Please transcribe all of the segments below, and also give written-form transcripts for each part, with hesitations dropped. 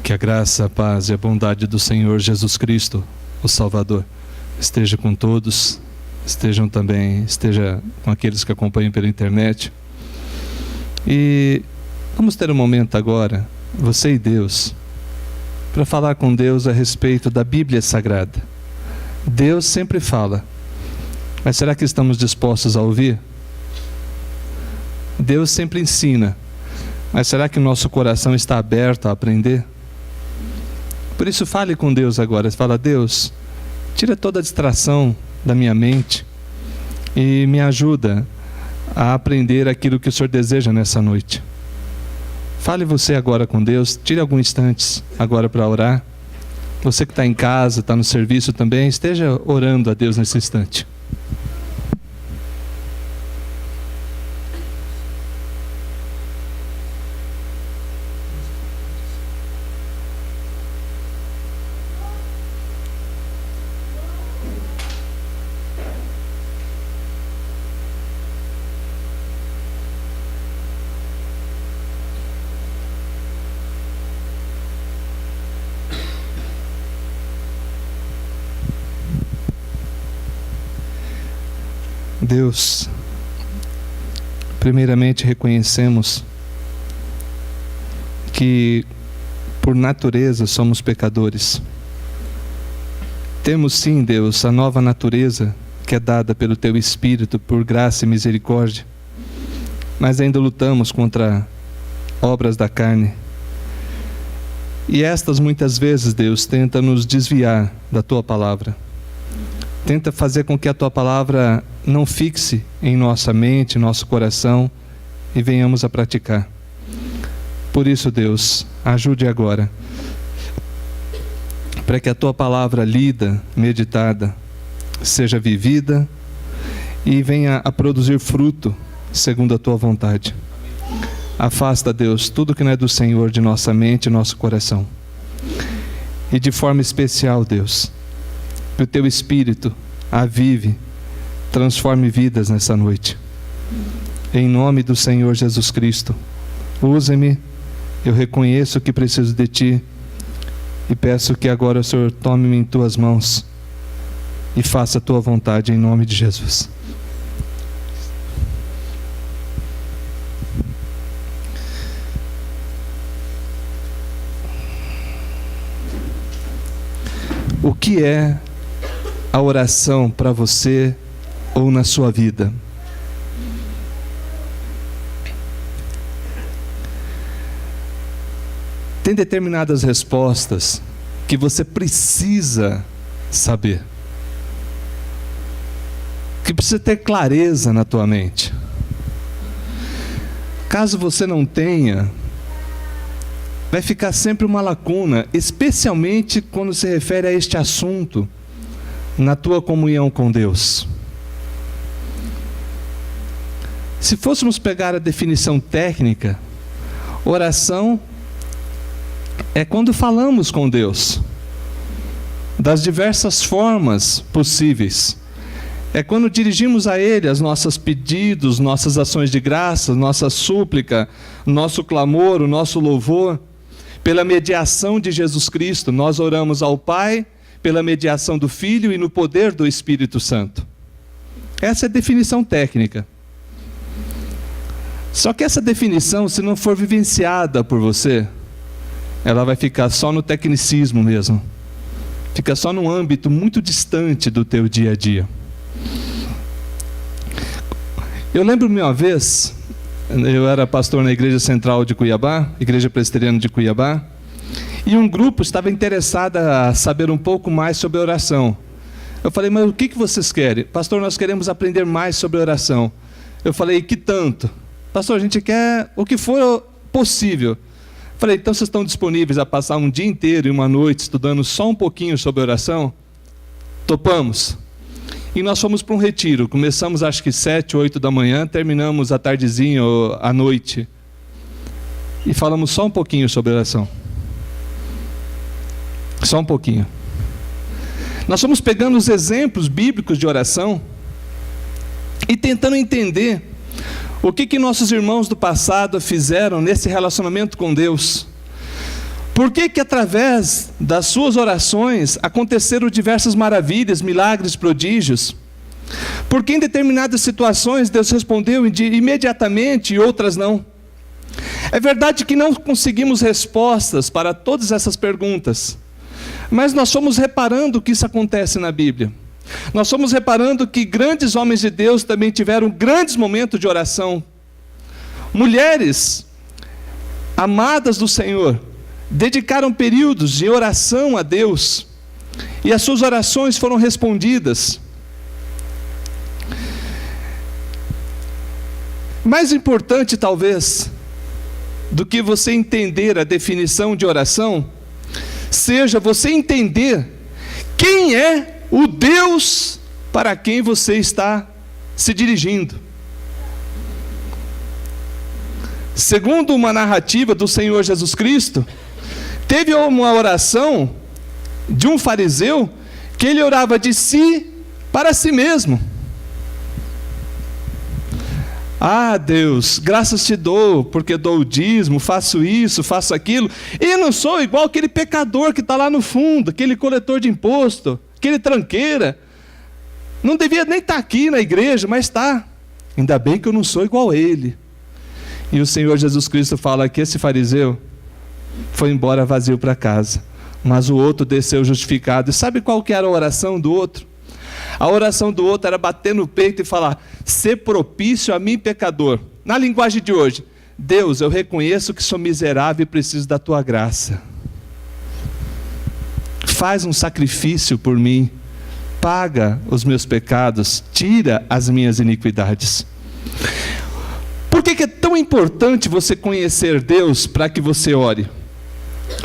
Que a graça, a paz e a bondade do Senhor Jesus Cristo, o Salvador, esteja com todos, esteja com aqueles que acompanham pela internet. E vamos ter um momento agora, você e Deus, para falar com Deus a respeito da Bíblia Sagrada. Deus sempre fala, mas será que estamos dispostos a ouvir? Deus sempre ensina, mas será que o nosso coração está aberto a aprender? Por isso fale com Deus agora. Fala: Deus, tira toda a distração da minha mente e me ajuda a aprender aquilo que o Senhor deseja nessa noite. Fale você agora com Deus. Tire alguns instantes agora para orar. Você que está em casa, está no serviço também, esteja orando a Deus nesse instante. Deus, primeiramente reconhecemos que por natureza somos pecadores. Temos sim, Deus, a nova natureza que é dada pelo Teu Espírito por graça e misericórdia, mas ainda lutamos contra obras da carne. E estas muitas vezes, Deus, tentam nos desviar da Tua Palavra. Tenta fazer com que a Tua Palavra não fixe em nossa mente, nosso coração, e venhamos a praticar. Por isso, Deus, ajude agora, para que a Tua Palavra lida, meditada, seja vivida e venha a produzir fruto segundo a Tua vontade. Afasta, Deus, tudo que não é do Senhor de nossa mente e nosso coração. E de forma especial, Deus, que o Teu Espírito avive, transforme vidas nessa noite. Em nome do Senhor Jesus Cristo, use-me, eu reconheço que preciso de Ti e peço que agora o Senhor tome-me em Tuas mãos e faça a Tua vontade em nome de Jesus. O que é a oração para você ou na sua vida? Tem determinadas respostas que você precisa saber, que precisa ter clareza na tua mente. Caso você não tenha, vai ficar sempre uma lacuna, especialmente quando se refere a este assunto na tua comunhão com Deus. Se fôssemos pegar a definição técnica, oração é quando falamos com Deus, das diversas formas possíveis. É quando dirigimos a Ele as nossos pedidos, nossas ações de graça, nossa súplica, nosso clamor, o nosso louvor. Pela mediação de Jesus Cristo, nós oramos ao Pai, pela mediação do Filho e no poder do Espírito Santo. Essa é a definição técnica. Só que essa definição, se não for vivenciada por você, ela vai ficar só no tecnicismo mesmo. Fica só num âmbito muito distante do teu dia a dia. Eu lembro-me uma vez, eu era pastor na Igreja Central de Cuiabá, Igreja Presbiteriana de Cuiabá, e um grupo estava interessado a saber um pouco mais sobre oração. Eu falei: mas o que vocês querem? Pastor, nós queremos aprender mais sobre oração. Eu falei: que tanto? Pastor, a gente quer o que for possível. Falei: então vocês estão disponíveis a passar um dia inteiro e uma noite estudando só um pouquinho sobre oração? Topamos. E nós fomos para um retiro. Começamos acho que 7, 8 da manhã, terminamos à tardezinha ou à noite. E falamos só um pouquinho sobre oração. Só um pouquinho. Nós fomos pegando os exemplos bíblicos de oração e tentando entender o que nossos irmãos do passado fizeram nesse relacionamento com Deus. Por que que através das suas orações aconteceram diversas maravilhas, milagres, prodígios? Porque em determinadas situações Deus respondeu imediatamente e outras não. É verdade que não conseguimos respostas para todas essas perguntas, mas nós fomos reparando que isso acontece na Bíblia. Nós fomos reparando que grandes homens de Deus também tiveram grandes momentos de oração. Mulheres amadas do Senhor dedicaram períodos de oração a Deus, e as suas orações foram respondidas. Mais importante, talvez, do que você entender a definição de oração, seja você entender quem é o Deus para quem você está se dirigindo. Segundo uma narrativa do Senhor Jesus Cristo, teve uma oração de um fariseu que ele orava de si para si mesmo. Ah, Deus, graças te dou, porque dou o dízimo, faço isso, faço aquilo, e eu não sou igual aquele pecador que está lá no fundo, aquele coletor de imposto, aquele tranqueira. Não devia nem estar aqui na igreja, mas está. Ainda bem que eu não sou igual a ele. E o Senhor Jesus Cristo fala que esse fariseu foi embora vazio para casa, mas o outro desceu justificado. E sabe qual que era a oração do outro? A oração do outro era bater no peito e falar: ser propício a mim, pecador. Na linguagem de hoje: Deus, eu reconheço que sou miserável e preciso da tua graça. Faz um sacrifício por mim, paga os meus pecados, tira as minhas iniquidades. Por que é tão importante você conhecer Deus para que você ore?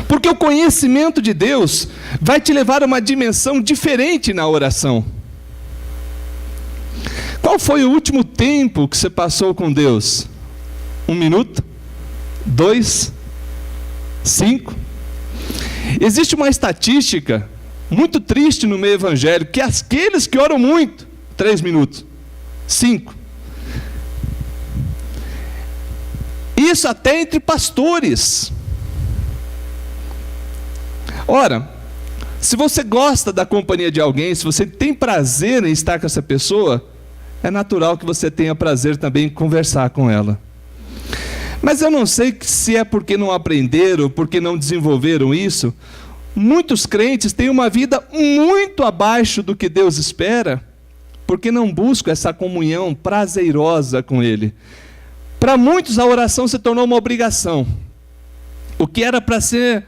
Porque o conhecimento de Deus vai te levar a uma dimensão diferente na oração. Qual foi o último tempo que você passou com Deus? 1 minuto? 2? 5? Existe uma estatística muito triste no meio evangélico, que aqueles que oram muito, 3 minutos, 5. Isso até entre pastores. Ora, se você gosta da companhia de alguém, se você tem prazer em estar com essa pessoa, é natural que você tenha prazer também em conversar com ela. Mas eu não sei se é porque não aprenderam, porque não desenvolveram isso. Muitos crentes têm uma vida muito abaixo do que Deus espera, porque não buscam essa comunhão prazerosa com Ele. Para muitos a oração se tornou uma obrigação. O que era para ser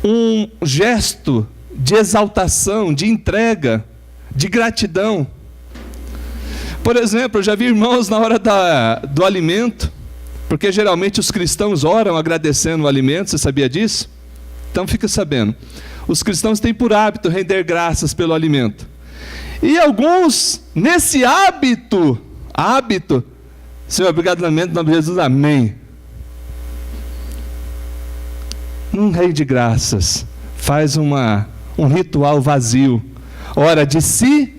um gesto de exaltação, de entrega, de gratidão. Por exemplo, eu já vi irmãos na hora do alimento, porque geralmente os cristãos oram agradecendo o alimento, você sabia disso? Então fica sabendo. Os cristãos têm por hábito render graças pelo alimento. E alguns, nesse hábito, Senhor, obrigado pelo alimento, em nome de Jesus, amém. Não rende graças, faz um ritual vazio, ora de si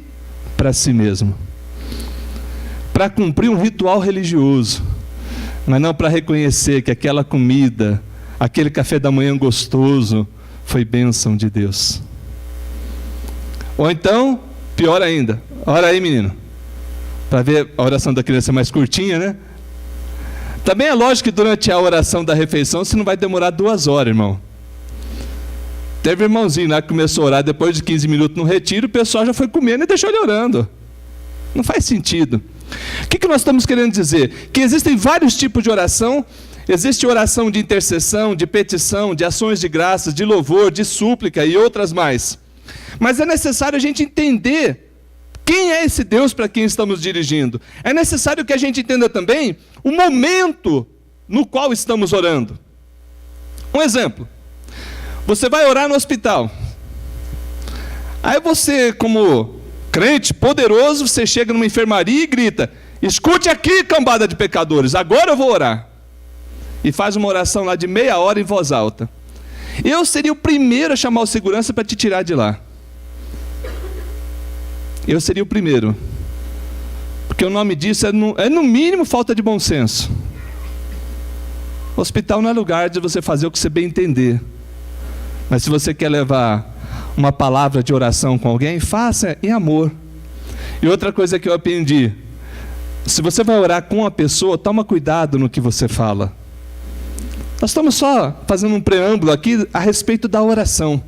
para si mesmo, para cumprir um ritual religioso, mas não para reconhecer que aquela comida, aquele café da manhã gostoso, foi bênção de Deus. Ou então, pior ainda, ora aí menino, para ver a oração da criança mais curtinha, né? Também é lógico que durante a oração da refeição você não vai demorar 2 horas, irmão. Teve um irmãozinho lá que começou a orar, depois de 15 minutos no retiro, o pessoal já foi comendo e deixou ele orando. Não faz sentido. O que nós estamos querendo dizer? Que existem vários tipos de oração. Existe oração de intercessão, de petição, de ações de graças, de louvor, de súplica e outras mais. Mas é necessário a gente entender quem é esse Deus para quem estamos dirigindo. É necessário que a gente entenda também o momento no qual estamos orando. Um exemplo. Você vai orar no hospital. Aí você, como crente poderoso, você chega numa enfermaria e grita: escute aqui, cambada de pecadores, agora eu vou orar. E faz uma oração lá de meia hora em voz alta. Eu seria o primeiro a chamar o segurança para te tirar de lá. Eu seria o primeiro. Porque o nome disso é no mínimo falta de bom senso. O hospital não é lugar de você fazer o que você bem entender. Mas se você quer levar uma palavra de oração com alguém, faça em amor. E outra coisa que eu aprendi: se você vai orar com a pessoa, toma cuidado no que você fala. Nós estamos só fazendo um preâmbulo aqui a respeito da oração.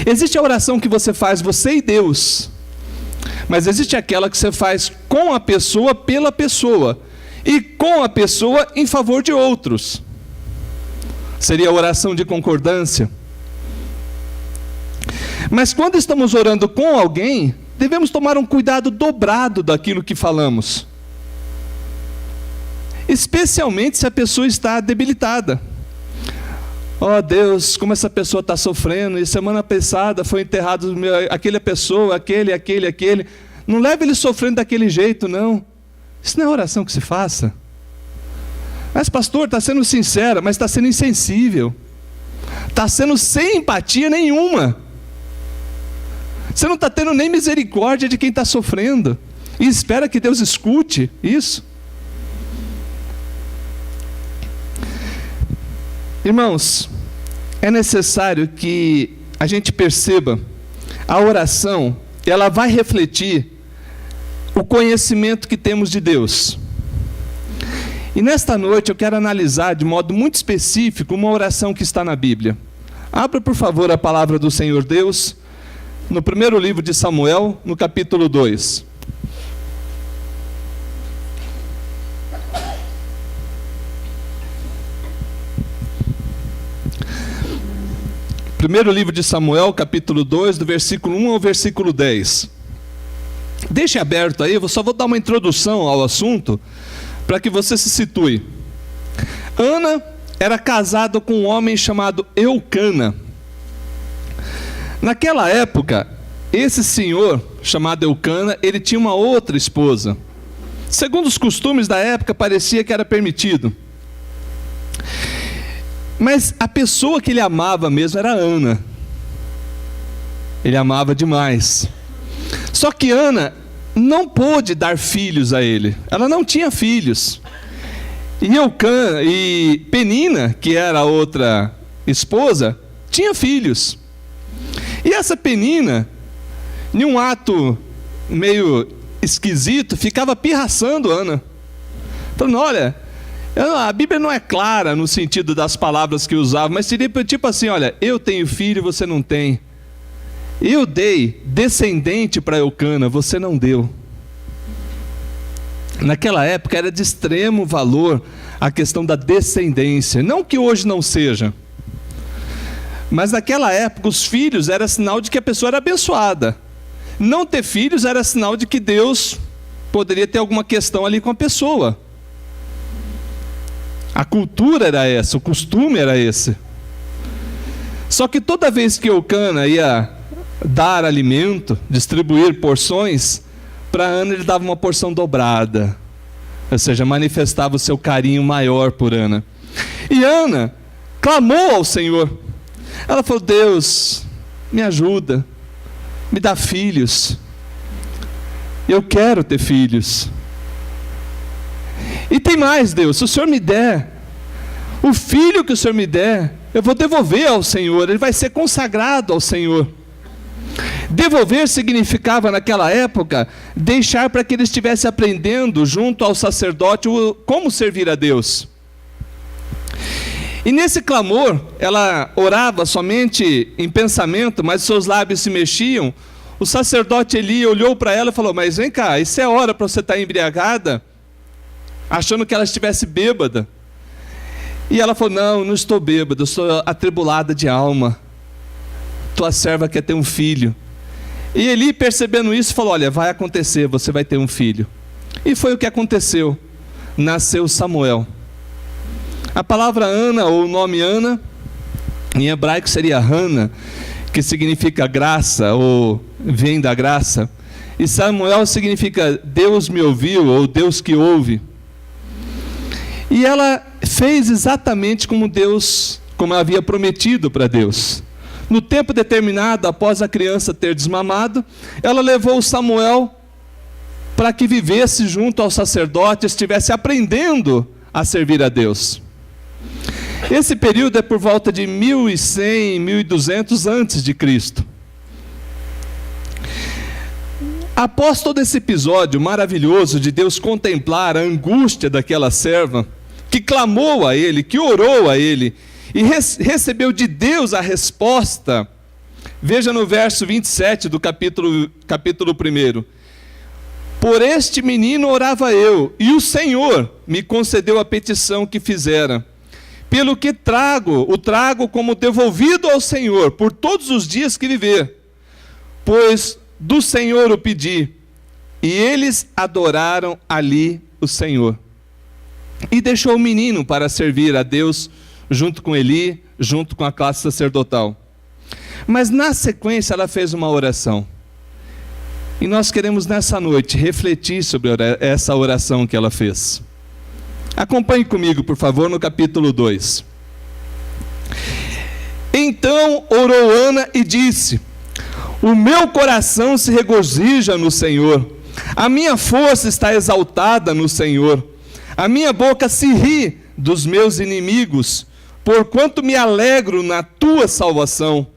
Existe a oração que você faz, você e Deus. Mas existe aquela que você faz com a pessoa, pela pessoa. E com a pessoa em favor de outros. Seria a oração de concordância. Mas quando estamos orando com alguém, devemos tomar um cuidado dobrado daquilo que falamos. Especialmente se a pessoa está debilitada. Oh Deus, como essa pessoa está sofrendo, e semana passada foi enterrado aquela pessoa, aquele. Não leve ele sofrendo daquele jeito, não. Isso não é oração que se faça. Mas pastor, está sendo sincero, mas está sendo insensível. Está sendo sem empatia nenhuma. Você não está tendo nem misericórdia de quem está sofrendo. E espera que Deus escute isso. Irmãos, é necessário que a gente perceba, a oração, ela vai refletir o conhecimento que temos de Deus. E nesta noite eu quero analisar de modo muito específico uma oração que está na Bíblia. Abra por favor a palavra do Senhor Deus, no primeiro livro de Samuel, no capítulo 2. Primeiro livro de Samuel, capítulo 2, do versículo 1 ao versículo 10. Deixe aberto aí, eu só vou dar uma introdução ao assunto, para que você se situe. Ana era casada com um homem chamado Eucana. Naquela época, esse senhor, chamado Eucana, ele tinha uma outra esposa. Segundo os costumes da época, parecia que era permitido. Mas a pessoa que ele amava mesmo era Ana. Ele amava demais. Só que Ana não pôde dar filhos a ele. Ela não tinha filhos. E Penina, que era a outra esposa, tinha filhos. E essa Penina, em um ato meio esquisito, ficava pirraçando Ana. Falando, olha, a Bíblia não é clara no sentido das palavras que usava, mas seria tipo assim, olha, eu tenho filho e você não tem. Eu dei descendente para Eucana, você não deu. Naquela época era de extremo valor a questão da descendência. Não que hoje não seja. Mas naquela época os filhos era sinal de que a pessoa era abençoada. Não ter filhos era sinal de que Deus poderia ter alguma questão ali com a pessoa. A cultura era essa, o costume era esse. Só que toda vez que Eucana ia dar alimento, distribuir porções, para Ana ele dava uma porção dobrada. Ou seja, manifestava o seu carinho maior por Ana. E Ana clamou ao Senhor. Ela falou, Deus, me ajuda, me dá filhos. Eu quero ter filhos. E tem mais, Deus, se o Senhor me der, o filho que o Senhor me der, eu vou devolver ao Senhor, ele vai ser consagrado ao Senhor. Devolver significava naquela época, deixar para que ele estivesse aprendendo junto ao sacerdote como servir a Deus. E nesse clamor, ela orava somente em pensamento, mas seus lábios se mexiam. O sacerdote Eli olhou para ela e falou, mas vem cá, isso é hora para você estar embriagada? Achando que ela estivesse bêbada. E ela falou, não estou bêbada, eu estou atribulada de alma. Tua serva quer ter um filho. E Eli, percebendo isso, falou, olha, vai acontecer, você vai ter um filho. E foi o que aconteceu. Nasceu Samuel. A palavra Ana, ou o nome Ana, em hebraico seria Hana, que significa graça, ou vem da graça. E Samuel significa Deus me ouviu, ou Deus que ouve. E ela fez exatamente como ela havia prometido para Deus. No tempo determinado, após a criança ter desmamado, ela levou Samuel para que vivesse junto ao sacerdote, estivesse aprendendo a servir a Deus. Esse período é por volta de 1100, 1200 antes de Cristo. Após todo esse episódio maravilhoso de Deus contemplar a angústia daquela serva, que clamou a Ele, que orou a Ele, e recebeu de Deus a resposta, veja no verso 27 do capítulo 1. Por este menino orava eu, e o Senhor me concedeu a petição que fizera. Pelo que o trago como devolvido ao Senhor, por todos os dias que viver. Pois do Senhor o pedi, e eles adoraram ali o Senhor. E deixou o menino para servir a Deus, junto com Eli, junto com a classe sacerdotal. Mas na sequência ela fez uma oração. E nós queremos nessa noite refletir sobre essa oração que ela fez. Acompanhe comigo, por favor, no capítulo 2. Então orou Ana e disse: o meu coração se regozija no Senhor, a minha força está exaltada no Senhor, a minha boca se ri dos meus inimigos, porquanto me alegro na tua salvação.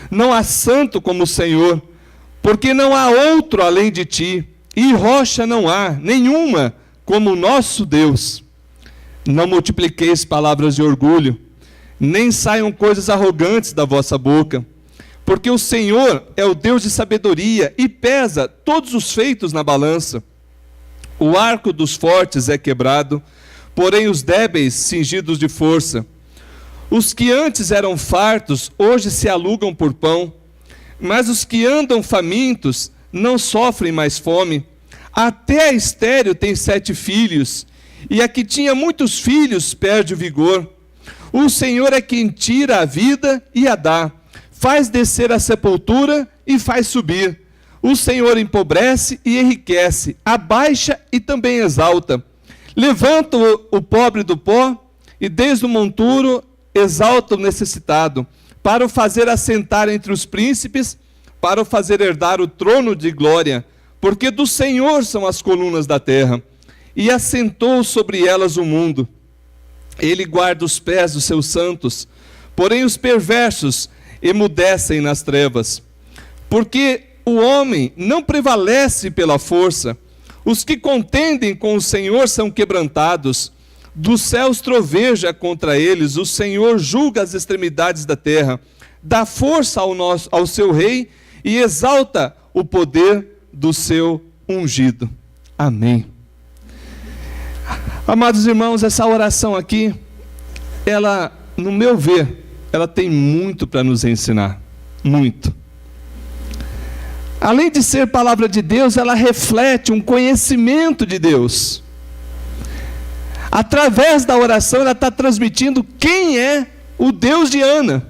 Não há santo como o Senhor, porque não há outro além de ti, e rocha não há nenhuma como o nosso Deus. Não multipliqueis palavras de orgulho, nem saiam coisas arrogantes da vossa boca, porque o Senhor é o Deus de sabedoria e pesa todos os feitos na balança. O arco dos fortes é quebrado, porém os débeis cingidos de força. Os que antes eram fartos, hoje se alugam por pão, mas os que andam famintos não sofrem mais fome. Até a estéril tem 7 filhos, e a que tinha muitos filhos perde o vigor. O Senhor é quem tira a vida e a dá, faz descer a sepultura e faz subir. O Senhor empobrece e enriquece, abaixa e também exalta. Levanta o pobre do pó e desde o monturo exalta o necessitado, para o fazer assentar entre os príncipes, para o fazer herdar o trono de glória, porque do Senhor são as colunas da terra, e assentou sobre elas o mundo. Ele guarda os pés dos seus santos, porém os perversos emudecem nas trevas. Porque o homem não prevalece pela força, os que contendem com o Senhor são quebrantados. Dos céus troveja contra eles, o Senhor julga as extremidades da terra, dá força ao seu rei e exalta o poder do seu ungido. Amém. Amados irmãos, essa oração aqui, ela, no meu ver, ela tem muito para nos ensinar, muito. Além de ser palavra de Deus, ela reflete um conhecimento de Deus. Através da oração, ela está transmitindo quem é o Deus de Ana,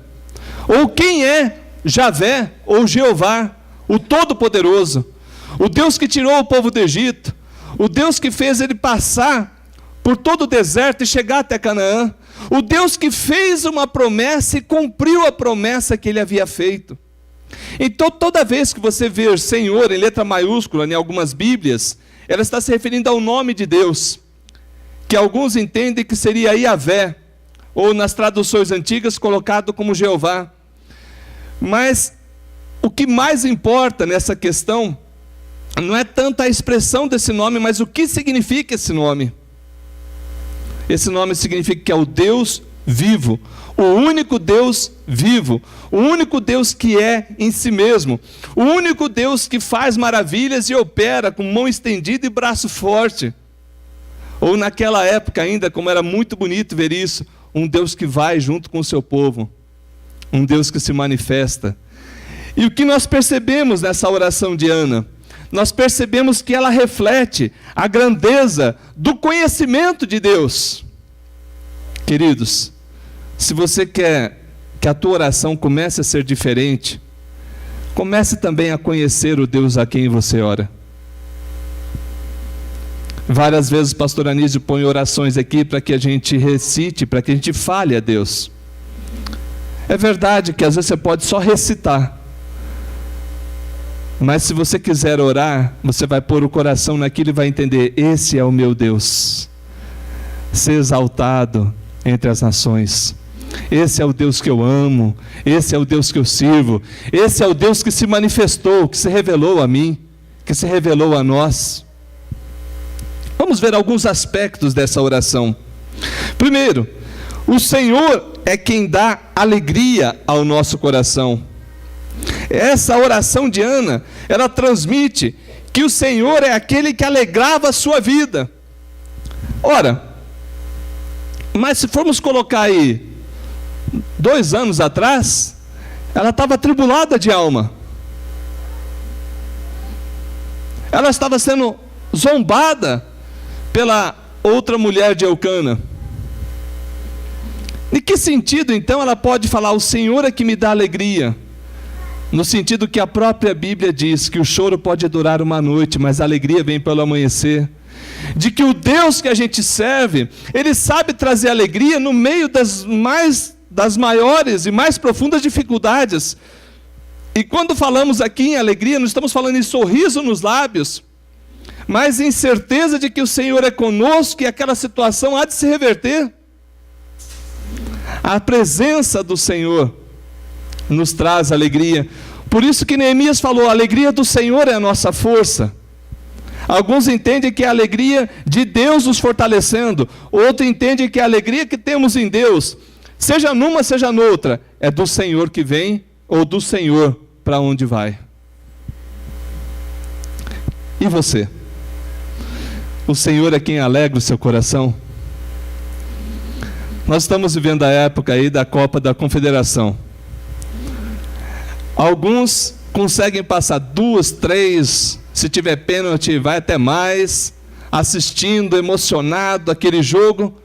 ou quem é Javé, ou Jeová, o Todo-Poderoso, o Deus que tirou o povo do Egito, o Deus que fez ele passar por todo o deserto e chegar até Canaã, o Deus que fez uma promessa e cumpriu a promessa que ele havia feito. Então, toda vez que você vê Senhor em letra maiúscula em algumas Bíblias, ela está se referindo ao nome de Deus, que alguns entendem que seria Yahvé, ou nas traduções antigas colocado como Jeová. Mas o que mais importa nessa questão não é tanto a expressão desse nome, mas o que significa esse nome. Esse nome significa que é o Deus vivo, o único Deus vivo, o único Deus que é em si mesmo, o único Deus que faz maravilhas e opera com mão estendida e braço forte. Ou naquela época ainda, como era muito bonito ver isso, um Deus que vai junto com o seu povo, um Deus que se manifesta. E o que nós percebemos nessa oração de Ana? Nós percebemos que ela reflete a grandeza do conhecimento de Deus. Queridos, se você quer que a tua oração comece a ser diferente, comece também a conhecer o Deus a quem você ora. Várias vezes o pastor Anísio põe orações aqui para que a gente recite, para que a gente fale a Deus. É verdade que às vezes você pode só recitar, mas se você quiser orar, você vai pôr o coração naquilo e vai entender: esse é o meu Deus, ser exaltado entre as nações, Esse é o Deus que eu amo, esse é o Deus que eu sirvo, esse é o Deus que se manifestou, que se revelou a mim, que se revelou a nós. Vamos ver alguns aspectos dessa oração. Primeiro, o Senhor é quem dá alegria ao nosso coração. Essa oração de Ana, ela transmite que o Senhor é aquele que alegrava a sua vida. Ora, mas se formos colocar aí 2 anos atrás, ela estava atribulada de alma. Ela estava sendo zombada pela outra mulher de Eucana. Em que sentido, então, ela pode falar, o Senhor é que me dá alegria? No sentido que a própria Bíblia diz que o choro pode durar uma noite, mas a alegria vem pelo amanhecer. De que o Deus que a gente serve, Ele sabe trazer alegria no meio das maiores e mais profundas dificuldades. E quando falamos aqui em alegria, não estamos falando em sorriso nos lábios, mas em certeza de que o Senhor é conosco e aquela situação há de se reverter. A presença do Senhor nos traz alegria. Por isso que Neemias falou, a alegria do Senhor é a nossa força. Alguns entendem que é a alegria de Deus nos fortalecendo, outros entendem que é a alegria que temos em Deus, seja numa, seja noutra, é do Senhor que vem, ou do Senhor para onde vai. E você? O Senhor é quem alegra o seu coração? Nós estamos vivendo a época aí da Copa da Confederação. Alguns conseguem passar 2, 3, se tiver pênalti vai até mais, assistindo, emocionado aquele jogo,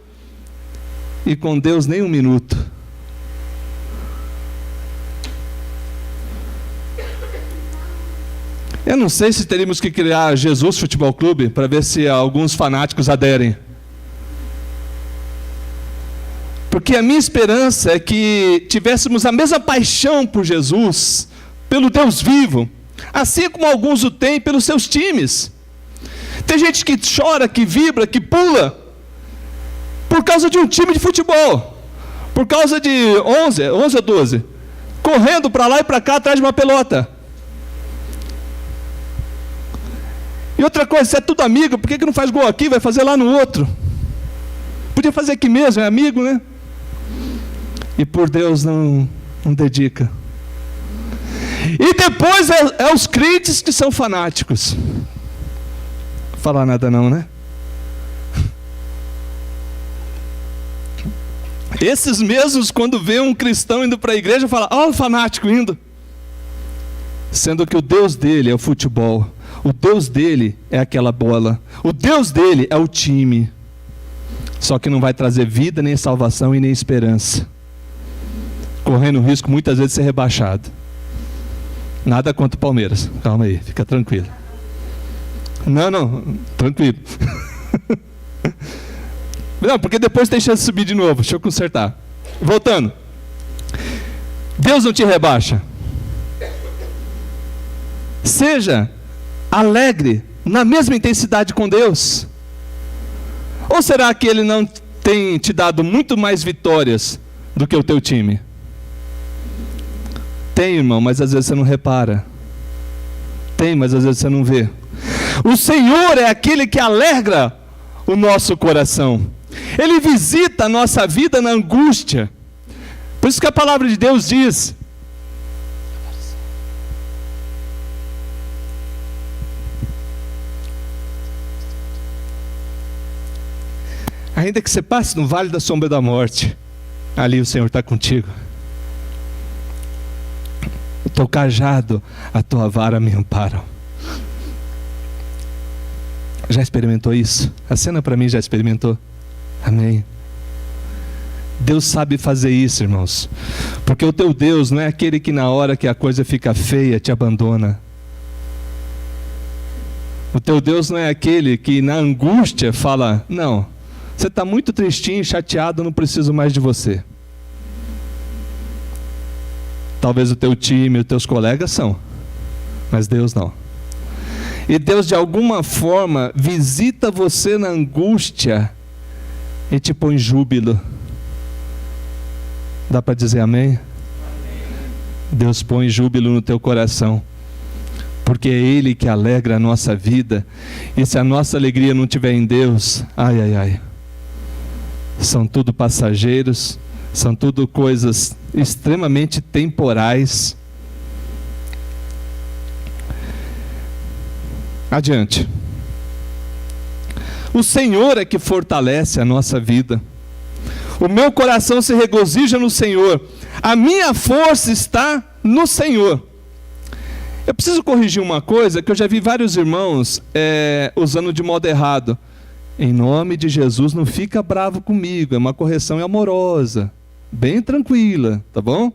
e com Deus nem 1 minuto. Eu não sei se teríamos que criar Jesus Futebol Clube para ver se alguns fanáticos aderem. Porque a minha esperança é que tivéssemos a mesma paixão por Jesus, pelo Deus vivo, assim como alguns o têm pelos seus times. Tem gente que chora, que vibra, que pula, por causa de um time de futebol, por causa de 11 ou 12, correndo para lá e para cá atrás de uma pelota. E outra coisa, se é tudo amigo, por que não faz gol aqui, vai fazer lá no outro? Podia fazer aqui mesmo, é amigo, né? E por Deus não dedica. E depois é os crentes que são fanáticos. Não falar nada não, né? Esses mesmos, quando vê um cristão indo para a igreja, falam, ó, o fanático indo. Sendo que o Deus dele é o futebol. O Deus dele é aquela bola. O Deus dele é o time. Só que não vai trazer vida, nem salvação e nem esperança. Correndo o risco muitas vezes de ser rebaixado. Nada contra o Palmeiras. Calma aí, fica tranquilo. Não, tranquilo. Não, porque depois tem chance de subir de novo. Deixa eu consertar. Voltando. Deus não te rebaixa. Seja alegre na mesma intensidade com Deus. Ou será que Ele não tem te dado muito mais vitórias do que o teu time? Tem, irmão, mas às vezes você não repara. Tem, mas às vezes você não vê. O Senhor é aquele que alegra o nosso coração. Ele visita a nossa vida na angústia. Por isso que a palavra de Deus diz: ainda que você passe no vale da sombra da morte, ali o Senhor está contigo. O teu cajado, a tua vara me amparam. Já experimentou isso? A cena para mim já experimentou? Amém. Deus sabe fazer isso, irmãos. Porque o teu Deus não é aquele que na hora que a coisa fica feia te abandona. O teu Deus não é aquele que na angústia fala: não, você está muito tristinho, chateado, não preciso mais de você. Talvez o teu time, os teus colegas são, mas Deus não. E Deus de alguma forma visita você na angústia e te põe júbilo. Dá para dizer amém? Deus põe júbilo no teu coração, porque é Ele que alegra a nossa vida. E se a nossa alegria não estiver em Deus, ai, ai, ai, são tudo passageiros, são tudo coisas extremamente temporais. Adiante. O Senhor é que fortalece a nossa vida. O meu coração se regozija no Senhor. A minha força está no Senhor. Eu preciso corrigir uma coisa que eu já vi vários irmãos usando de modo errado. Em nome de Jesus, não fica bravo comigo. É uma correção amorosa, bem tranquila, tá bom?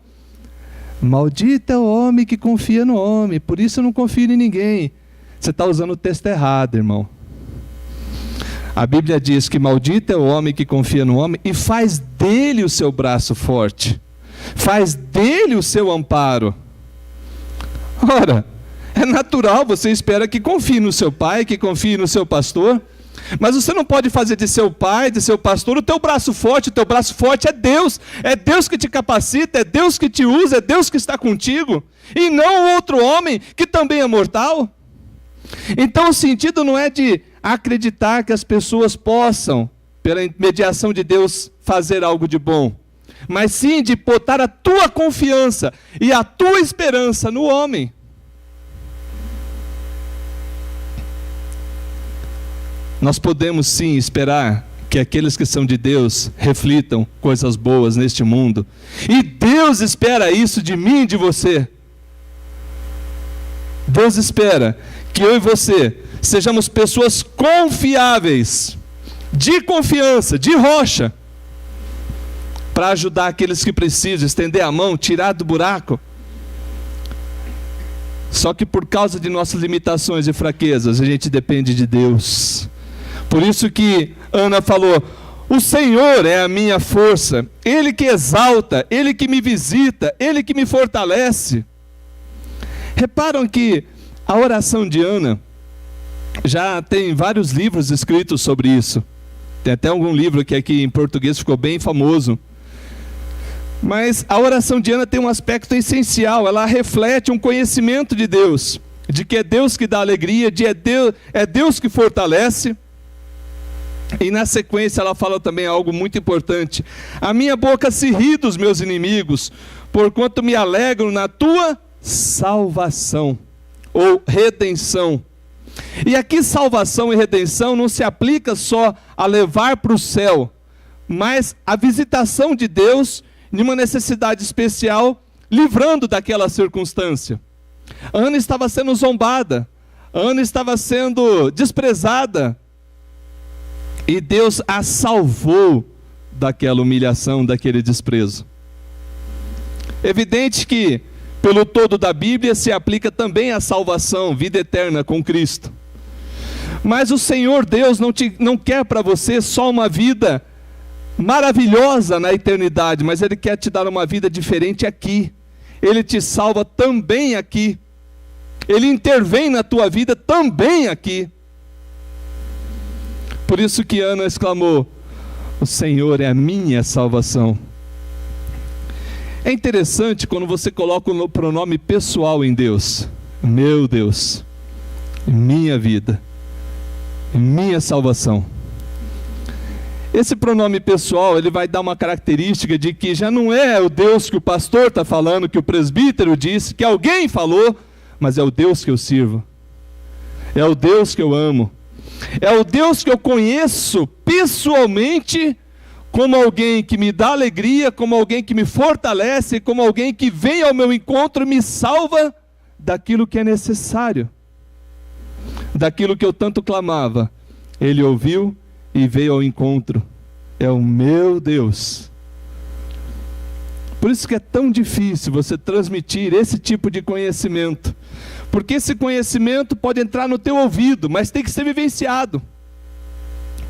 Maldito é o homem que confia no homem, por isso eu não confio em ninguém. Você está usando o texto errado, irmão. A Bíblia diz que maldito é o homem que confia no homem e faz dele o seu braço forte, faz dele o seu amparo. Ora, é natural, você espera que confie no seu pai, que confie no seu pastor, mas você não pode fazer de seu pai, de seu pastor, o teu braço forte. O teu braço forte é Deus que te capacita, é Deus que te usa, é Deus que está contigo, e não outro homem que também é mortal. Então o sentido não é de acreditar que as pessoas possam, pela mediação de Deus, fazer algo de bom, mas sim de botar a tua confiança e a tua esperança no homem. Nós podemos sim esperar que aqueles que são de Deus reflitam coisas boas neste mundo, e Deus espera isso de mim e de você. Deus espera que eu e você sejamos pessoas confiáveis, de confiança, de rocha, para ajudar aqueles que precisam, estender a mão, tirar do buraco. Só que por causa de nossas limitações e fraquezas, a gente depende de Deus. Por isso que Ana falou: o Senhor é a minha força, Ele que exalta, Ele que me visita, Ele que me fortalece. Reparam que a oração de Ana, já tem vários livros escritos sobre isso. Tem até algum livro que aqui em português ficou bem famoso. Mas a oração de Ana tem um aspecto essencial. Ela reflete um conhecimento de Deus, de que é Deus que dá alegria, é Deus que fortalece. E na sequência ela fala também algo muito importante: a minha boca se ri dos meus inimigos, porquanto me alegro na tua salvação, ou redenção. E aqui salvação e redenção não se aplica só a levar para o céu, mas a visitação de Deus em uma necessidade especial, livrando daquela circunstância. Ana estava sendo zombada, Ana estava sendo desprezada, e Deus a salvou daquela humilhação, daquele desprezo. Evidente que pelo todo da Bíblia se aplica também a salvação, vida eterna com Cristo. Mas o Senhor Deus não quer para você só uma vida maravilhosa na eternidade, mas Ele quer te dar uma vida diferente aqui. Ele te salva também aqui. Ele intervém na tua vida também aqui. Por isso que Ana exclamou: o Senhor é a minha salvação. É interessante quando você coloca o pronome pessoal em Deus. Meu Deus, minha vida, minha salvação. Esse pronome pessoal, ele vai dar uma característica de que já não é o Deus que o pastor está falando, que o presbítero disse, que alguém falou, mas é o Deus que eu sirvo. É o Deus que eu amo. É o Deus que eu conheço pessoalmente, como alguém que me dá alegria, como alguém que me fortalece, como alguém que vem ao meu encontro e me salva daquilo que é necessário, daquilo que eu tanto clamava. Ele ouviu e veio ao encontro. É o meu Deus. Por isso que é tão difícil você transmitir esse tipo de conhecimento, porque esse conhecimento pode entrar no teu ouvido, mas tem que ser vivenciado.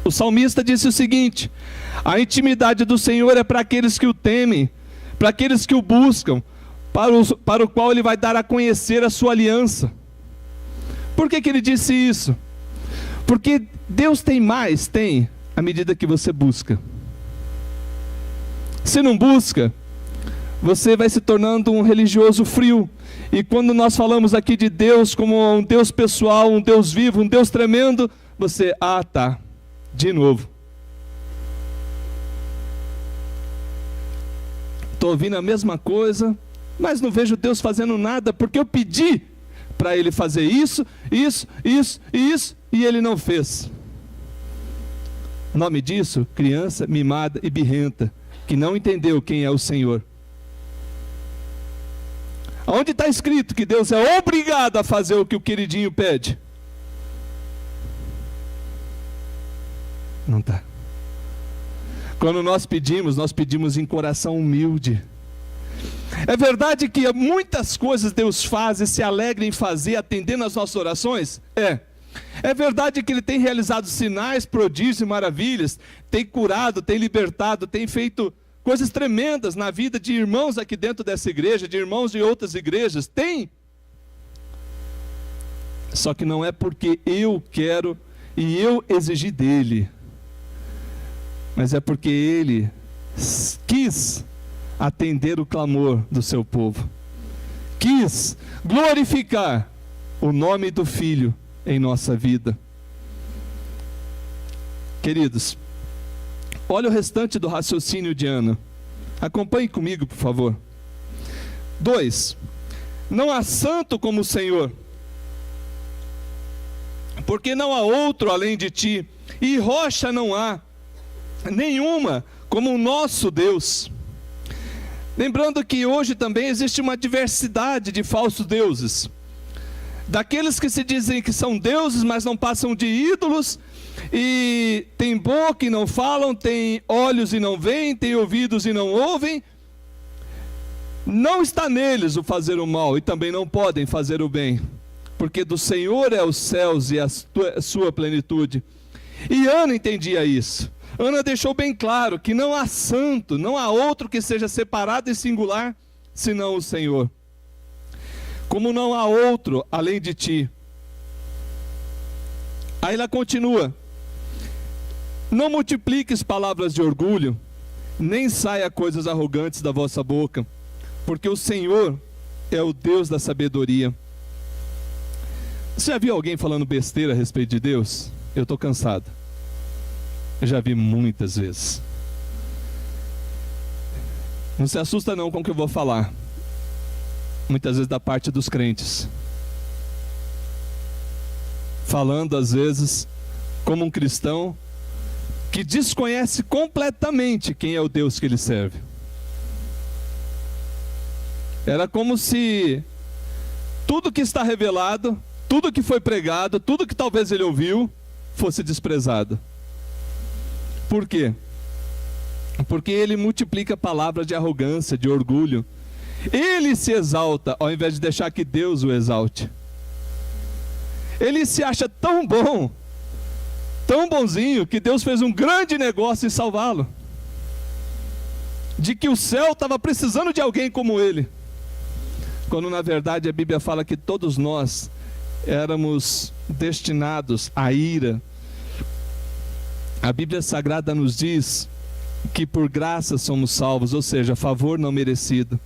O salmista disse o seguinte: a intimidade do Senhor é para aqueles que o temem, para aqueles que o buscam, para o qual Ele vai dar a conhecer a sua aliança. Por que ele disse isso? Porque Deus tem mais, tem, à medida que você busca. Se não busca, você vai se tornando um religioso frio. E quando nós falamos aqui de Deus como um Deus pessoal, um Deus vivo, um Deus tremendo, você, tá, de novo. Estou ouvindo a mesma coisa, mas não vejo Deus fazendo nada, porque eu pedi para Ele fazer isso, isso, isso e isso, e Ele não fez. O nome disso, criança mimada e birrenta, que não entendeu quem é o Senhor. Onde está escrito que Deus é obrigado a fazer o que o queridinho pede? Não está. Quando nós pedimos em coração humilde. É verdade que muitas coisas Deus faz e se alegra em fazer, atendendo às nossas orações? É verdade que Ele tem realizado sinais, prodígios e maravilhas, tem curado, tem libertado, tem feito coisas tremendas na vida de irmãos aqui dentro dessa igreja, de irmãos de outras igrejas, tem. Só que não é porque eu quero e eu exigi dele, mas é porque Ele quis atender o clamor do seu povo, quis glorificar o nome do Filho em nossa vida. Queridos, olha o restante do raciocínio de Ana. Acompanhe comigo, por favor. 2. Não há santo como o Senhor, porque não há outro além de ti, e rocha não há nenhuma como o nosso Deus. Lembrando que hoje também existe uma diversidade de falsos deuses. Daqueles que se dizem que são deuses, mas não passam de ídolos, e tem boca e não falam, tem olhos e não veem, tem ouvidos e não ouvem. Não está neles o fazer o mal, e também não podem fazer o bem, porque do Senhor é os céus e a sua plenitude. E Ana entendia isso. Ana deixou bem claro que não há santo, não há outro que seja separado e singular, senão o Senhor. Como não há outro além de ti. Aí ela continua: não multipliques palavras de orgulho, nem saia coisas arrogantes da vossa boca, porque o Senhor é o Deus da sabedoria. Você já viu alguém falando besteira a respeito de Deus? Eu estou cansado. Eu já vi muitas vezes. Não se assusta não com o que eu vou falar. Muitas vezes da parte dos crentes. Falando às vezes como um cristão que desconhece completamente quem é o Deus que ele serve. Era como se tudo que está revelado, tudo que foi pregado, tudo que talvez ele ouviu, fosse desprezado. Por quê? Porque ele multiplica palavras de arrogância, de orgulho. Ele se exalta ao invés de deixar que Deus o exalte. Ele se acha tão bom, tão bonzinho, que Deus fez um grande negócio em salvá-lo. De que o céu estava precisando de alguém como ele. Quando na verdade a Bíblia fala que todos nós éramos destinados à ira. A Bíblia Sagrada nos diz que por graça somos salvos, ou seja, favor não merecido,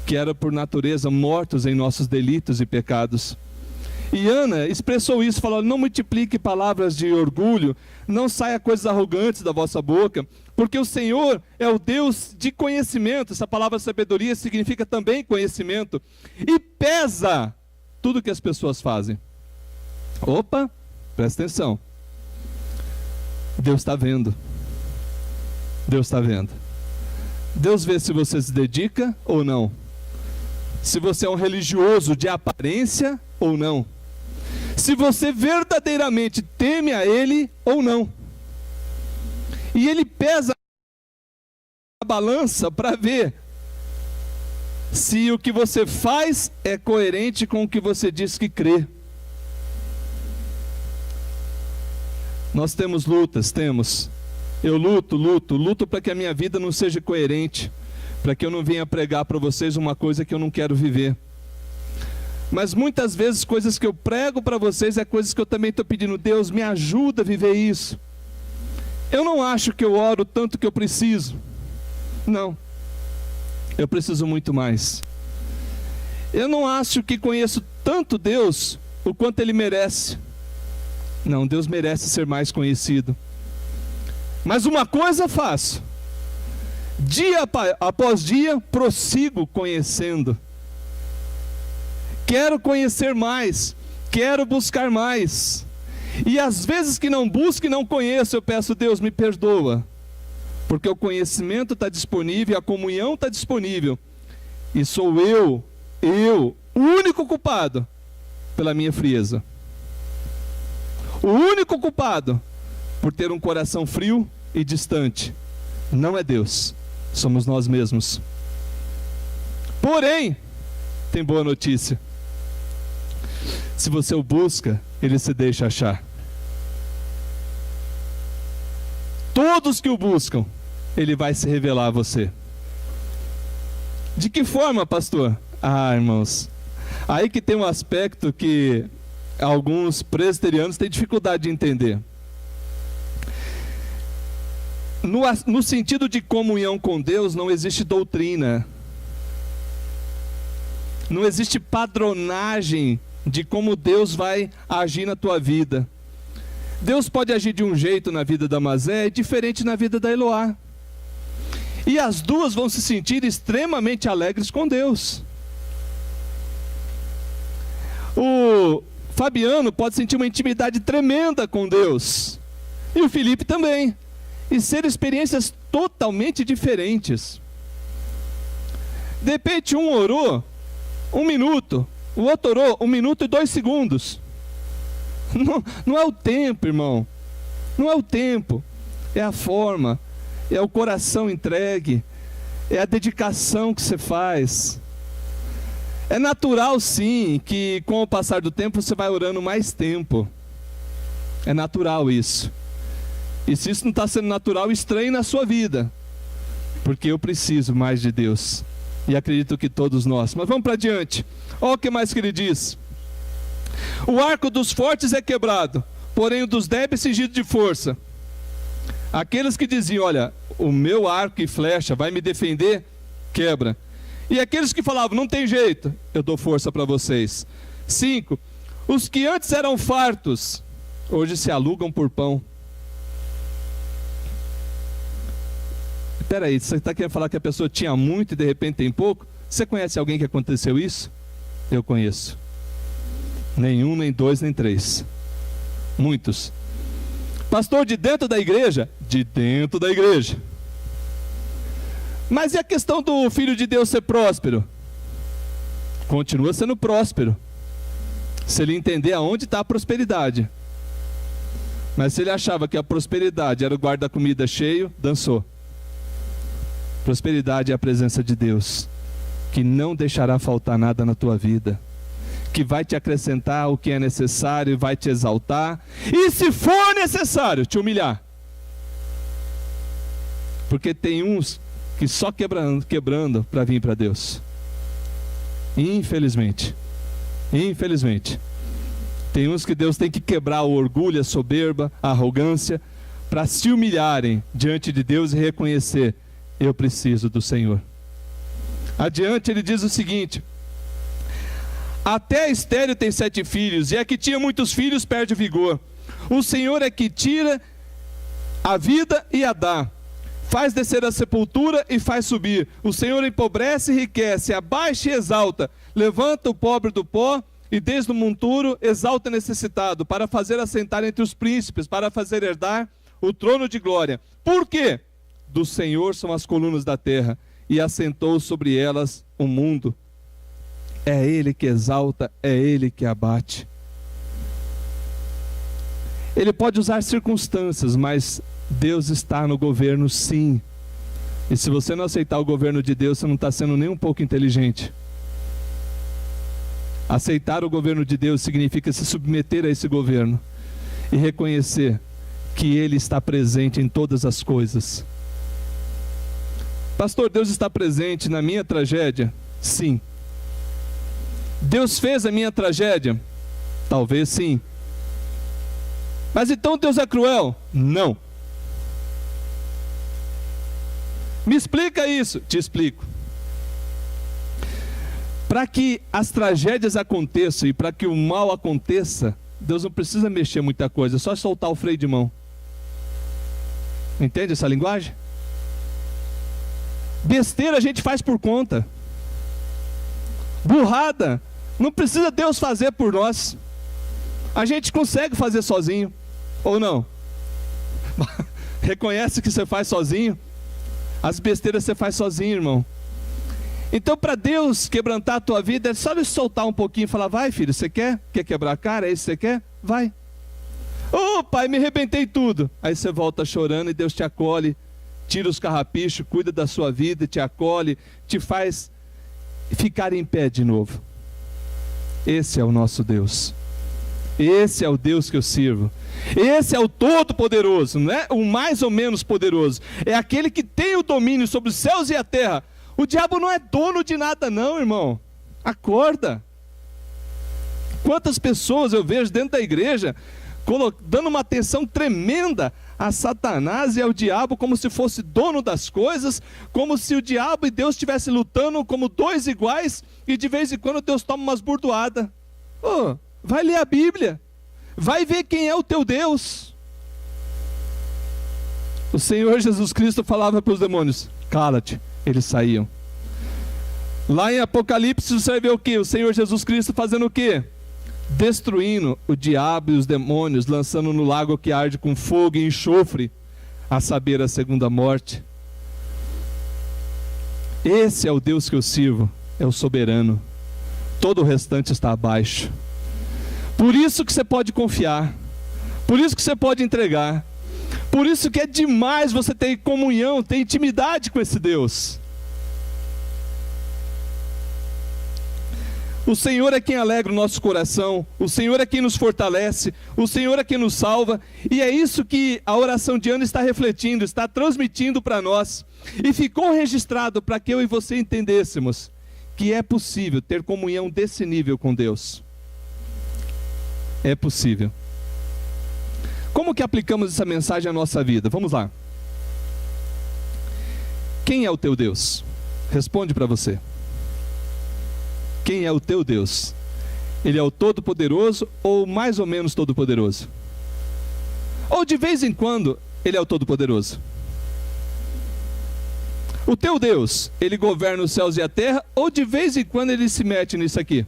que era por natureza mortos em nossos delitos e pecados. E Ana expressou isso, falou: não multiplique palavras de orgulho, não saia coisas arrogantes da vossa boca, porque o Senhor é o Deus de conhecimento. Essa palavra sabedoria significa também conhecimento, e pesa tudo que as pessoas fazem. Opa, presta atenção. Deus está vendo. Deus está vendo. Deus vê se você se dedica ou não. Se você é um religioso de aparência ou não. Se você verdadeiramente teme a Ele ou não. E Ele pesa a balança para ver se o que você faz é coerente com o que você diz que crê. Nós temos lutas, temos. Eu luto para que a minha vida não seja coerente, para que eu não venha pregar para vocês uma coisa que eu não quero viver. Mas muitas vezes coisas que eu prego para vocês é coisas que eu também estou pedindo: Deus, me ajuda a viver isso. Eu não acho que eu oro tanto que eu preciso. Não. Eu preciso muito mais. Eu não acho que conheço tanto Deus o quanto Ele merece. Não, Deus merece ser mais conhecido. Mas uma coisa faço: dia após dia prossigo conhecendo. Quero conhecer mais, quero buscar mais. E às vezes que não busco e não conheço, eu peço: Deus, me perdoa. Porque o conhecimento está disponível, a comunhão está disponível. E sou eu, o único culpado pela minha frieza. O único culpado por ter um coração frio e distante. Não é Deus, somos nós mesmos. Porém, tem boa notícia. Se você o busca, Ele se deixa achar. Todos que o buscam, Ele vai se revelar a você. De que forma, pastor? Ah, irmãos, aí que tem um aspecto que alguns presbiterianos têm dificuldade de entender. No sentido de comunhão com Deus, não existe doutrina. Não existe padronagem de como Deus vai agir na tua vida. Deus pode agir de um jeito na vida da Mazé e diferente na vida da Eloá. E as duas vão se sentir extremamente alegres com Deus. O Fabiano pode sentir uma intimidade tremenda com Deus. E o Felipe também. E ser experiências totalmente diferentes. De repente um orou 1 minuto, o outro orou 1 minuto e 2 segundos. Não é o tempo, irmão. Não é o tempo. É a forma. É o coração entregue. É a dedicação que você faz. É natural, sim, que com o passar do tempo você vai orando mais tempo. É natural isso. E se isso não está sendo natural, estranhe na sua vida. Porque eu preciso mais de Deus. E acredito que todos nós. Mas vamos para adiante. Olha o que mais que ele diz. O arco dos fortes é quebrado, porém o dos débeis cingido de força. Aqueles que diziam: olha, o meu arco e flecha vai me defender, quebra. E aqueles que falavam: não tem jeito, eu dou força para vocês. 5. Os que antes eram fartos, hoje se alugam por pão. Espera aí, você está querendo falar que a pessoa tinha muito e de repente tem pouco? Você conhece alguém que aconteceu isso? Eu conheço. Nem 1, nem 2, nem 3. Muitos. Pastor, de dentro da igreja? De dentro da igreja. Mas e a questão do Filho de Deus ser próspero? Continua sendo próspero, se ele entender aonde está a prosperidade. Mas se ele achava que a prosperidade era o guarda-comida cheio, dançou. Prosperidade é a presença de Deus, que não deixará faltar nada na tua vida, que vai te acrescentar o que é necessário, vai te exaltar, e se for necessário, te humilhar. Porque tem uns que só quebrando para vir para Deus. Infelizmente. Tem uns que Deus tem que quebrar o orgulho, a soberba, a arrogância, para se humilharem diante de Deus e reconhecer: eu preciso do Senhor. Adiante ele diz o seguinte: até a estéril tem 7 filhos, e a que tinha muitos filhos perde o vigor. O Senhor é que tira a vida e a dá, faz descer a sepultura e faz subir. O Senhor empobrece e enriquece, abaixa e exalta, levanta o pobre do pó e desde o monturo exalta o necessitado, para fazer assentar entre os príncipes, para fazer herdar o trono de glória. Por quê? Do Senhor são as colunas da terra, e assentou sobre elas o mundo. É Ele que exalta, é Ele que abate. Ele pode usar circunstâncias, mas Deus está no governo, sim. E se você não aceitar o governo de Deus, você não está sendo nem um pouco inteligente. Aceitar o governo de Deus significa se submeter a esse governo e reconhecer que Ele está presente em todas as coisas. Pastor, Deus está presente na minha tragédia? Sim. Deus fez a minha tragédia? Talvez sim. Mas então Deus é cruel? Não. Me explica isso. Te explico. Para que as tragédias aconteçam e para que o mal aconteça, Deus não precisa mexer muita coisa, é só soltar o freio de mão. Entende essa linguagem? Besteira a gente faz por conta. Burrada, não precisa Deus fazer por nós. A gente consegue fazer sozinho, ou não? Reconhece que você faz sozinho? As besteiras você faz sozinho, irmão. Então, para Deus quebrantar a tua vida, é só ele soltar um pouquinho e falar: vai, filho, você quer? Quer quebrar a cara? É isso que você quer? Vai. Ô, pai, me arrebentei tudo. Aí você volta chorando e Deus te acolhe, tira os carrapichos, cuida da sua vida, te acolhe, te faz ficar em pé de novo. Esse é o nosso Deus. Esse é o Deus que eu sirvo. Esse é o Todo-Poderoso, não é o mais ou menos poderoso. É aquele que tem o domínio sobre os céus e a terra. O diabo não é dono de nada não, irmão. Acorda. Quantas pessoas eu vejo dentro da igreja dando uma atenção tremenda a Satanás e ao diabo, como se fosse dono das coisas, como se o diabo e Deus estivessem lutando como dois iguais, e de vez em quando Deus toma umas burdoadas. Oh, vai ler a Bíblia, vai ver quem é o teu Deus. O Senhor Jesus Cristo falava para os demônios: cala-te, eles saíam. Lá em Apocalipse você vai ver o que? O Senhor Jesus Cristo fazendo o que? Destruindo o diabo e os demônios, lançando no lago que arde com fogo e enxofre, a saber, a segunda morte. Esse é o Deus que eu sirvo, é o soberano. Todo o restante está abaixo. Por isso que você pode confiar, por isso que você pode entregar, por isso que é demais você ter comunhão, ter intimidade com esse Deus. O Senhor é quem alegra o nosso coração, o Senhor é quem nos fortalece, o Senhor é quem nos salva, e é isso que a oração de Ana está refletindo, está transmitindo para nós, e ficou registrado para que eu e você entendêssemos que é possível ter comunhão desse nível com Deus. É possível. Como que aplicamos essa mensagem à nossa vida? Vamos lá. Quem é o teu Deus? Responde para você. Quem é o teu Deus? Ele é o Todo-Poderoso ou mais ou menos Todo-Poderoso? Ou de vez em quando Ele é o Todo-Poderoso? O teu Deus, Ele governa os céus e a terra, ou de vez em quando Ele se mete nisso aqui?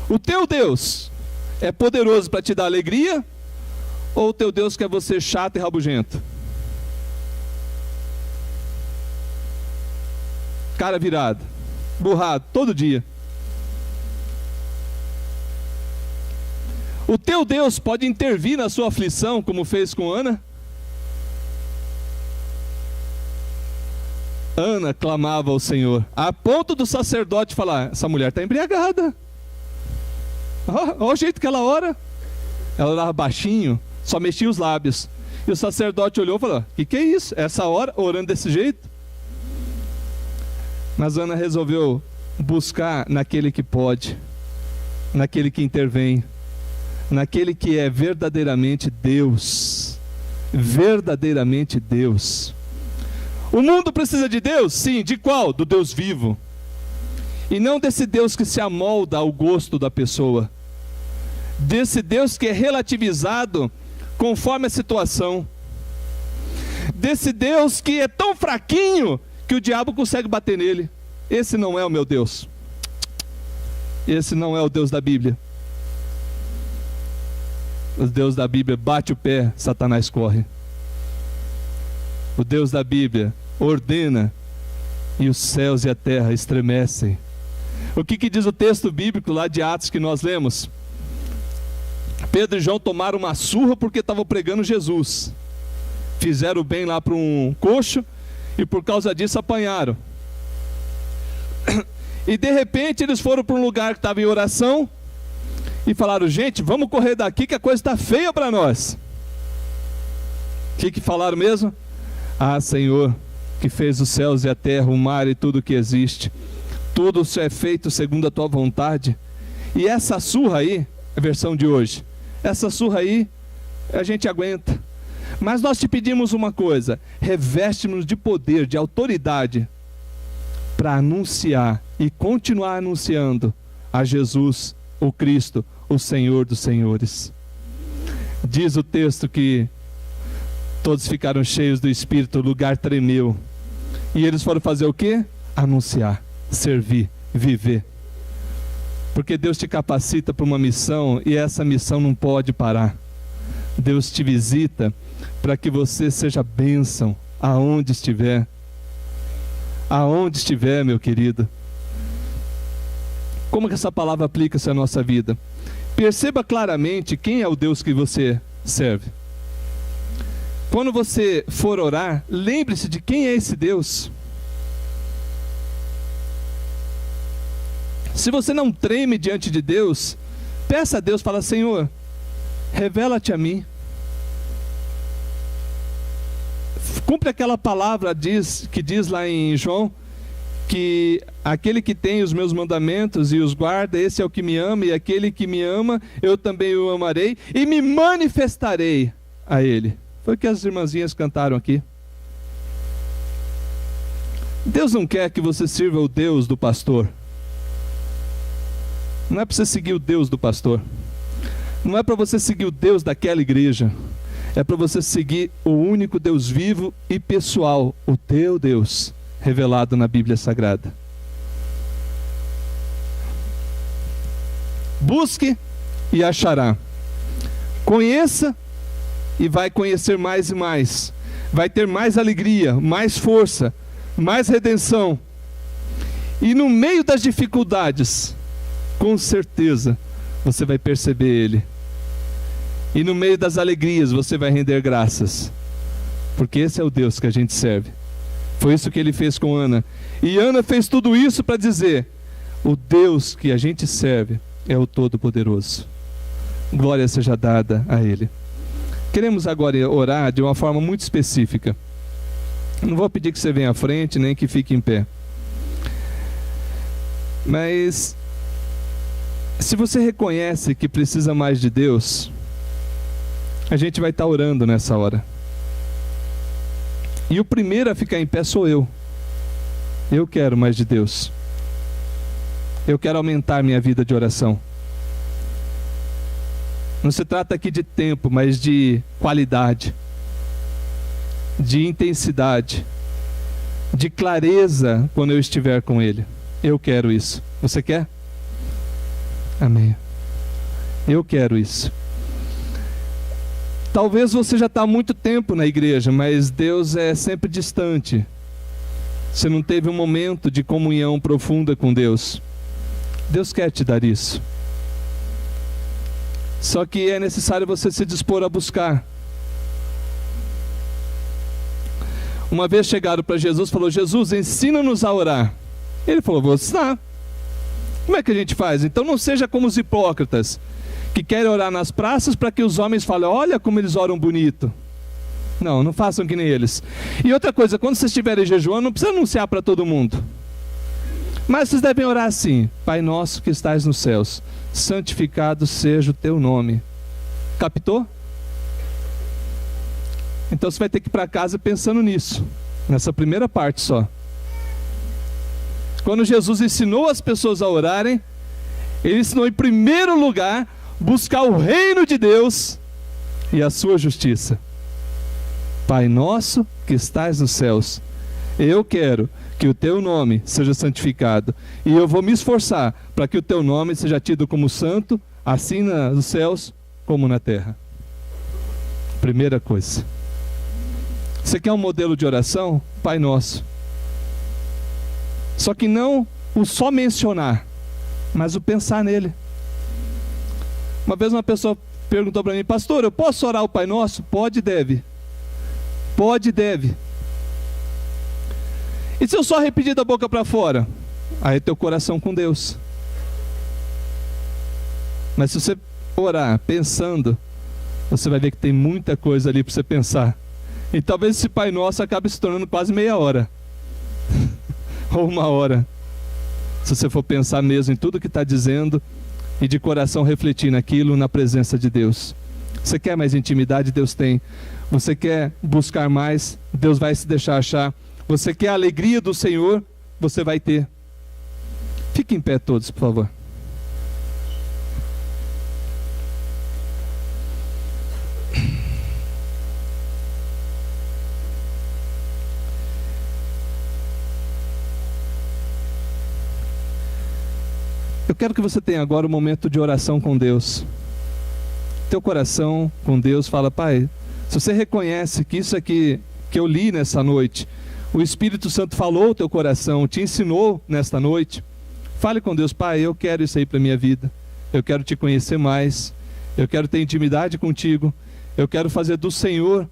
O teu Deus é poderoso para te dar alegria, ou o teu Deus quer você chato e rabugento? Cara virado, burrado, todo dia. O teu Deus pode intervir na sua aflição, como fez com Ana? Ana clamava ao Senhor, a ponto do sacerdote falar: essa mulher está embriagada. Olha o jeito que ela ora. Ela orava baixinho, só mexia os lábios. E o sacerdote olhou e falou: que é isso? Essa hora, orando desse jeito? Mas Ana resolveu buscar naquele que pode, naquele que intervém, naquele que é verdadeiramente Deus. Verdadeiramente Deus. O mundo precisa de Deus? Sim. De qual? Do Deus vivo. E não desse Deus que se amolda ao gosto da pessoa. Desse Deus que é relativizado conforme a situação. Desse Deus que é tão fraquinho que o diabo consegue bater nele. Esse não é o meu Deus. Esse não é o Deus da Bíblia. O Deus da Bíblia bate o pé, Satanás corre. O Deus da Bíblia ordena e os céus e a terra estremecem. O que diz o texto bíblico lá de Atos que nós lemos? Pedro e João tomaram uma surra porque estavam pregando Jesus. Fizeram bem lá para um coxo e por causa disso apanharam. E de repente eles foram para um lugar que estava em oração e falaram: gente, vamos correr daqui que a coisa está feia para nós. O que falaram mesmo? Ah, Senhor, que fez os céus e a terra, o mar e tudo que existe, tudo isso é feito segundo a tua vontade. E essa surra aí, a versão de hoje, essa surra aí a gente aguenta. Mas nós te pedimos uma coisa: reveste-nos de poder, de autoridade, para anunciar e continuar anunciando a Jesus, o Cristo, o Senhor dos Senhores. Diz o texto que todos ficaram cheios do Espírito, o lugar tremeu. E eles foram fazer o quê? Anunciar, servir, viver. Porque Deus te capacita para uma missão e essa missão não pode parar. Deus te visita para que você seja bênção aonde estiver. Aonde estiver, meu querido. Como que essa palavra aplica-se à nossa vida? Perceba claramente quem é o Deus que você serve. Quando você for orar, lembre-se de quem é esse Deus. Se você não treme diante de Deus, peça a Deus, fala: Senhor, revela-te a mim. Cumpre aquela palavra que diz lá em João, que aquele que tem os meus mandamentos e os guarda, esse é o que me ama, e aquele que me ama, eu também o amarei, e me manifestarei a ele. Foi o que as irmãzinhas cantaram aqui. Deus não quer que você sirva o Deus do pastor. Não é para você seguir o Deus do pastor. Não é para você seguir o Deus daquela igreja. É para você seguir o único Deus vivo e pessoal, o teu Deus, revelado na Bíblia Sagrada. Busque e achará. Conheça e vai conhecer mais e mais. Vai ter mais alegria, mais força, mais redenção. E no meio das dificuldades, com certeza, você vai perceber Ele. E no meio das alegrias, você vai render graças. Porque esse é o Deus que a gente serve. Foi isso que Ele fez com Ana. E Ana fez tudo isso para dizer: o Deus que a gente serve é o Todo-Poderoso. Glória seja dada a Ele. Queremos agora orar de uma forma muito específica. Não vou pedir que você venha à frente, nem que fique em pé. Mas se você reconhece que precisa mais de Deus, a gente vai estar orando nessa hora. E o primeiro a ficar em pé sou eu. Eu quero mais de Deus. Eu quero aumentar minha vida de oração. Não se trata aqui de tempo, mas de qualidade, de intensidade, de clareza quando eu estiver com Ele. Eu quero isso. Você quer? Amém. Eu quero isso. Talvez você já está há muito tempo na igreja, mas Deus é sempre distante. Você não teve um momento de comunhão profunda com Deus. Deus quer te dar isso. Só que é necessário você se dispor a buscar. Uma vez chegaram para Jesus e falou: Jesus, ensina-nos a orar. Ele falou: vou ensinar. Como é que a gente faz? Então não seja como os hipócritas, que querem orar nas praças para que os homens falem: olha como eles oram bonito. Não, não façam que nem eles. E outra coisa, quando vocês estiverem jejuando, não precisa anunciar para todo mundo. Mas vocês devem orar assim: Pai nosso que estais nos céus, santificado seja o teu nome. Captou? Então você vai ter que ir para casa pensando nisso, nessa primeira parte só. Quando Jesus ensinou as pessoas a orarem, Ele ensinou em primeiro lugar buscar o reino de Deus e a sua justiça. Pai nosso que estais nos céus, eu quero que o teu nome seja santificado, e eu vou me esforçar para que o teu nome seja tido como santo, assim nos céus como na terra. Primeira coisa. Você quer um modelo de oração? Pai nosso. Só que não o só mencionar, mas o pensar nele. Uma vez uma pessoa perguntou para mim: pastor, eu posso orar o Pai Nosso? Pode e deve. Pode e deve. E se eu só repetir da boca para fora? Aí é teu coração com Deus. Mas se você orar pensando, você vai ver que tem muita coisa ali para você pensar. E talvez esse Pai Nosso acabe se tornando quase meia hora. Ou uma hora. Se você for pensar mesmo em tudo que está dizendo e de coração refletir naquilo, na presença de Deus. Você quer mais intimidade? Deus tem. Você quer buscar mais? Deus vai se deixar achar. Você quer a alegria do Senhor? você vai ter. Fiquem em pé todos, por favor. Eu quero que você tenha agora um momento de oração com Deus. Teu coração com Deus, fala: Pai, se você reconhece que isso aqui que eu li nessa noite, o Espírito Santo falou ao teu coração, te ensinou nesta noite, fale com Deus: Pai, eu quero isso aí para a minha vida, eu quero te conhecer mais, eu quero ter intimidade contigo, eu quero fazer do Senhor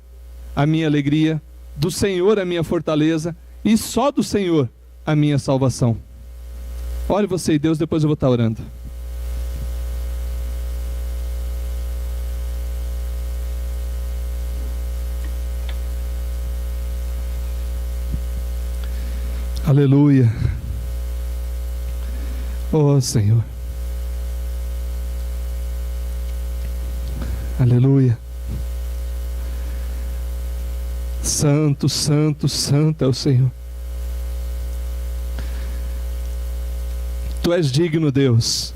a minha alegria, do Senhor a minha fortaleza, e só do Senhor a minha salvação. Ore você e Deus, depois eu vou estar orando. Aleluia. Oh Senhor. Aleluia. Santo, santo, santo é o Senhor. Tu és digno, Deus,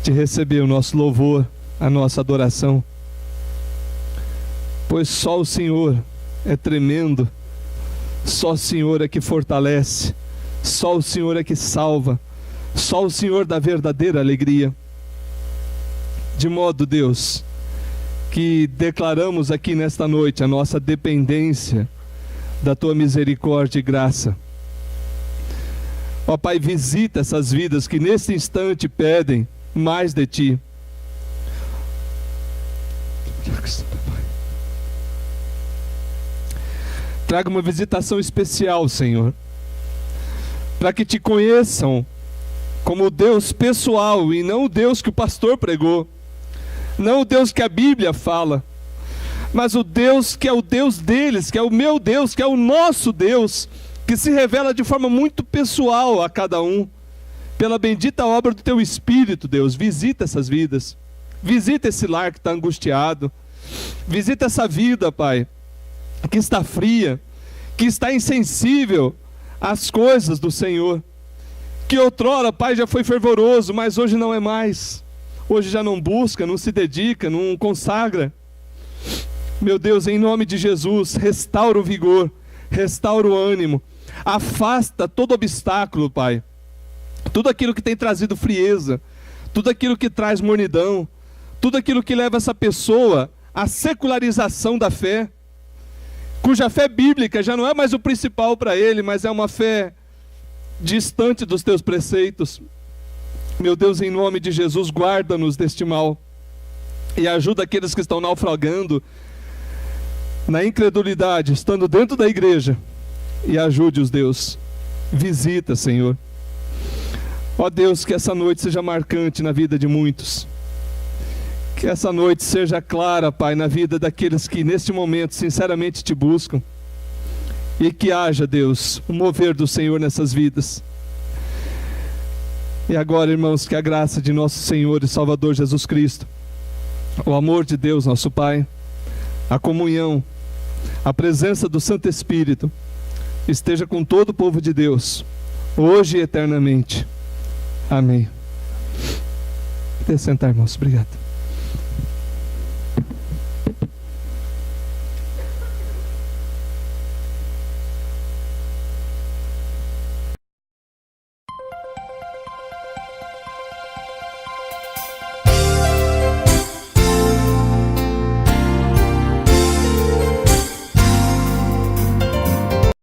de receber o nosso louvor, a nossa adoração, pois só o Senhor é tremendo, só o Senhor é que fortalece, só o Senhor é que salva, só o Senhor dá verdadeira alegria. De modo, Deus, que declaramos aqui nesta noite a nossa dependência da Tua misericórdia e graça. Ó Pai, visita essas vidas que nesse instante pedem mais de Ti. Traga uma visitação especial, Senhor, para que Te conheçam como o Deus pessoal e não o Deus que o pastor pregou, não o Deus que a Bíblia fala, mas o Deus que é o Deus deles, que é o meu Deus, que é o nosso Deus, que se revela de forma muito pessoal a cada um, pela bendita obra do Teu Espírito, Deus. Visita essas vidas, visita esse lar que está angustiado, visita essa vida, Pai, que está fria, que está insensível às coisas do Senhor, que outrora, Pai, já foi fervoroso, mas hoje não é mais, hoje já não busca, não se dedica, não consagra. Meu Deus, em nome de Jesus, restaura o vigor, restaura o ânimo, afasta todo obstáculo, Pai, tudo aquilo que tem trazido frieza, tudo aquilo que traz mornidão, tudo aquilo que leva essa pessoa à secularização da fé, cuja fé bíblica já não é mais o principal para ele, mas é uma fé distante dos Teus preceitos. Meu Deus, em nome de Jesus, guarda-nos deste mal e ajuda aqueles que estão naufragando na incredulidade, estando dentro da igreja, e ajude-os, Deus. Visita, Senhor. Ó Deus, que essa noite seja marcante na vida de muitos, que essa noite seja clara, Pai, na vida daqueles que neste momento sinceramente Te buscam, e que haja, Deus, o mover do Senhor nessas vidas. E agora, irmãos, que a graça de nosso Senhor e Salvador Jesus Cristo, o amor de Deus, nosso Pai, a comunhão, a presença do Santo Espírito esteja com todo o povo de Deus, hoje e eternamente. Amém. Até sentar, irmãos. Obrigado.